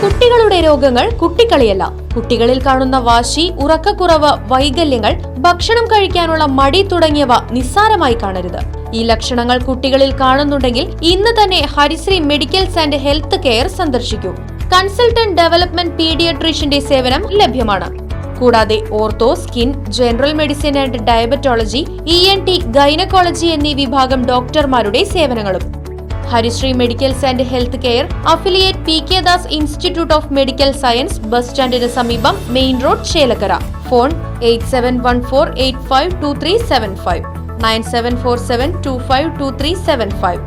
കുട്ടികളുടെ രോഗങ്ങൾ കുട്ടിക്കളിയല്ല. കുട്ടികളിൽ കാണുന്ന വാശി, ഉറക്കക്കുറവ്, വൈകല്യങ്ങൾ, ഭക്ഷണം കഴിക്കാനുള്ള മടി തുടങ്ങിയവ നിസ്സാരമായി കാണരുത്. ഈ ലക്ഷണങ്ങൾ കുട്ടികളിൽ കാണുന്നുണ്ടെങ്കിൽ ഇന്ന് തന്നെ Harisree medicals and health care സന്ദർശിക്കൂ. കൺസൾട്ടന്റ് ഡെവലപ്മെന്റ് പീഡിയാട്രീഷ്യന്റെ സേവനം ലഭ്യമാണ്. കൂടാതെ ortho, skin, general medicine and diabetology, ENT, gynaecology എന്നീ വിഭാഗം ഡോക്ടർമാരുടെ സേവനങ്ങളും. Harisree medicals and health care, affiliate PK Das institute of medical science, bus സ്റ്റാൻഡിന് സമീപം, main road, Chelakkara. Phone 8714852375 9747252375.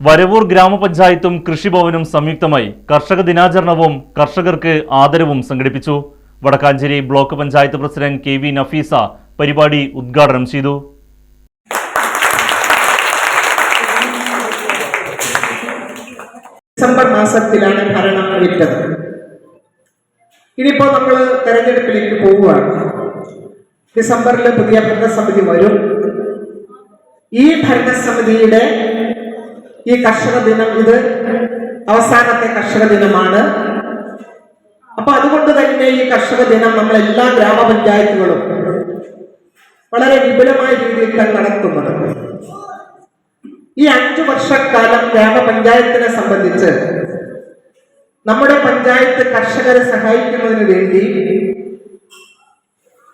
Varavoor ഗ്രാമപഞ്ചായത്തും കൃഷിഭവനും സംയുക്തമായി കർഷക ദിനാചരണവും കർഷകർക്ക് ആദരവും സംഘടിപ്പിച്ചു. Vadakkanchery block panchayat president KV Nafeesa പരിപാടി ഉദ്ഘാടനം ചെയ്തു. ഡിസംബർ മാസത്തിലാണ് ഭരണം വിട്ടത്. ഇനിയിപ്പോൾ നമ്മൾ തെരഞ്ഞെടുപ്പിലേക്ക് പോവുകയാണ്. ഡിസംബറിൽ പുതിയ ഭരണസമിതി വരും. ഈ ഭരണസമിതിയുടെ ഈ കർഷക ദിനം, ഇത് അവസാനത്തെ കർഷക ദിനമാണ്. അപ്പൊ അതുകൊണ്ട് തന്നെ ഈ കർഷക ദിനം നമ്മൾ എല്ലാ ഗ്രാമപഞ്ചായത്തുകളും വളരെ വിപുലമായ രീതിയിൽ നടത്തുന്നത്. ഈ 5 വർഷക്കാലം ഗ്രാമപഞ്ചായത്തിനെ സംബന്ധിച്ച് നമ്മുടെ പഞ്ചായത്ത് കർഷകരെ സഹായിക്കുന്നതിന് വേണ്ടി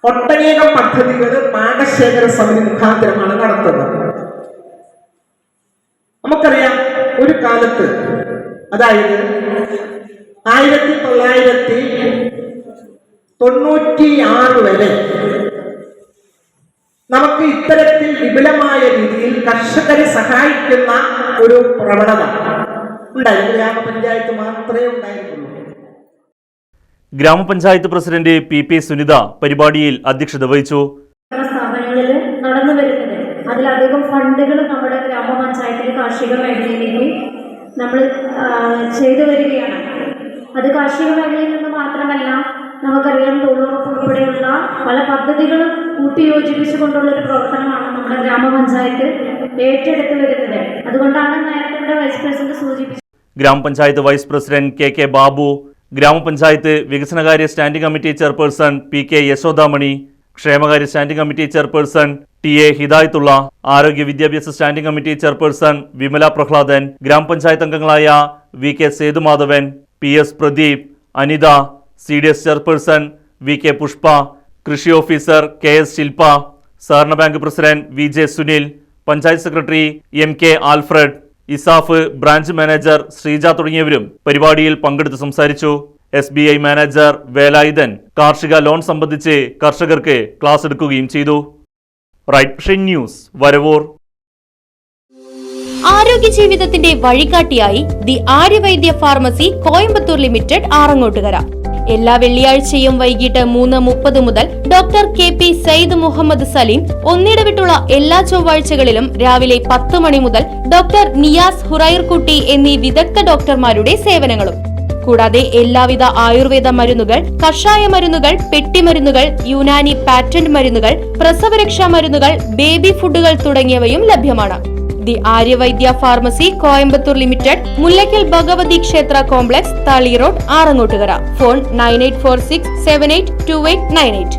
ഒട്ടനേകം പദ്ധതികൾ പാടശേഖര സമിതി മുഖാന്തരമാണ് നടത്തുന്നത്. നമുക്കറിയാം, ഒരു കാലത്ത്, അതായത് 1996 വരെ നമുക്ക് ഇത്തരത്തിൽ വിപുലമായ രീതിയിൽ കർഷകരെ സഹായിക്കുന്ന ഒരു പ്രവണത ഉണ്ടായിരുന്നു. ഗ്രാമപഞ്ചായത്ത് മാത്രമേ ഉണ്ടായിരുന്നുള്ളൂ. ഗ്രാമപഞ്ചായത്ത് പ്രസിഡന്റ് PP സുനിത പരിപാടിയിൽ അധ്യക്ഷത വഹിച്ചു. സ്ഥാപനങ്ങളിൽ നടന്നു വരുന്നത് അതിലധികം ഫണ്ടുകൾ നമ്മുടെ ഗ്രാമപഞ്ചായത്തിലെ കാർഷിക മേഖലയിലേക്ക് നമ്മൾ ചെയ്തു വരികയാണ്. അത് കാർഷിക മേഖലയിൽ നിന്ന് മാത്രമല്ല, നമുക്കറിയാം, തൊഴിലുറപ്പ് ഉൾപ്പെടെയുള്ള പല പദ്ധതികളും കൂട്ടിയോജിപ്പിച്ചുകൊണ്ടുള്ള ഒരു പ്രവർത്തനമാണ് നമ്മുടെ ഗ്രാമപഞ്ചായത്ത് ഏറ്റെടുത്ത് വരുന്നത്. അതുകൊണ്ടാണ് നേരത്തെ വൈസ് പ്രസിഡന്റ് സൂചിപ്പിച്ചത്. ഗ്രാമപഞ്ചായത്ത് വൈസ് പ്രസിഡന്റ് KK ബാബു, ഗ്രാമപഞ്ചായത്ത് വികസനകാര്യ standing committee chairperson PK Yashodamani, ക്ഷേമകാര്യ standing committee chairperson TA Hidayatullah, ആരോഗ്യ വിദ്യാഭ്യാസ standing committee chairperson Vimala Prahladan, ഗ്രാമപഞ്ചായത്ത് അംഗങ്ങളായ VK Sethumadhavan, PS Pradeep, Anitha, CDS chairperson VK Pushpa, കൃഷി ഓഫീസർ KS ശില്പ, സഹകരണ bank president VJ Sunil, panchayat secretary MK Alfred, ESAF branch manager Sreeja തുടങ്ങിയവരും പരിപാടിയിൽ പങ്കെടുത്ത് സംസാരിച്ചു. SBI മാനേജർ വേലായുധൻ കാർഷിക ലോൺ സംബന്ധിച്ച് കർഷകർക്ക് ക്ലാസ് എടുക്കുകയും ചെയ്തു. Right vision news, Varavoor. ആരോഗ്യ ജീവിതത്തിന്റെ വഴികാട്ടിയായി the Arya Vaidya pharmacy Coimbatore limited, Arangottukara. എല്ലാ വെള്ളിയാഴ്ചയും വൈകിട്ട് 3:30 മുതൽ ഡോക്ടർ KP സയ്യിദ് മുഹമ്മദ് സലീം, ഒന്നിടവിട്ടുള്ള എല്ലാ ചൊവ്വാഴ്ചകളിലും രാവിലെ 10 മണി മുതൽ ഡോക്ടർ നിയാസ് ഹുറൈർകുട്ടി എന്നീ വിദഗ്ധ ഡോക്ടർമാരുടെ സേവനങ്ങളും. കൂടാതെ എല്ലാവിധ ആയുർവേദ മരുന്നുകൾ, കഷായ മരുന്നുകൾ, പെട്ടിമരുന്നുകൾ, യുനാനി പാറ്റന്റ് മരുന്നുകൾ, പ്രസവരക്ഷാ മരുന്നുകൾ, ബേബി ഫുഡുകൾ തുടങ്ങിയവയും ലഭ്യമാണ്. The Arya Vaidya pharmacy Coimbatore limited, Mullackal Bhagavathi ക്ഷേത്ര കോംപ്ലക്സ്, താളി റോഡ്, ആറങ്ങോട്ടുകര. ഫോൺ 9846782898.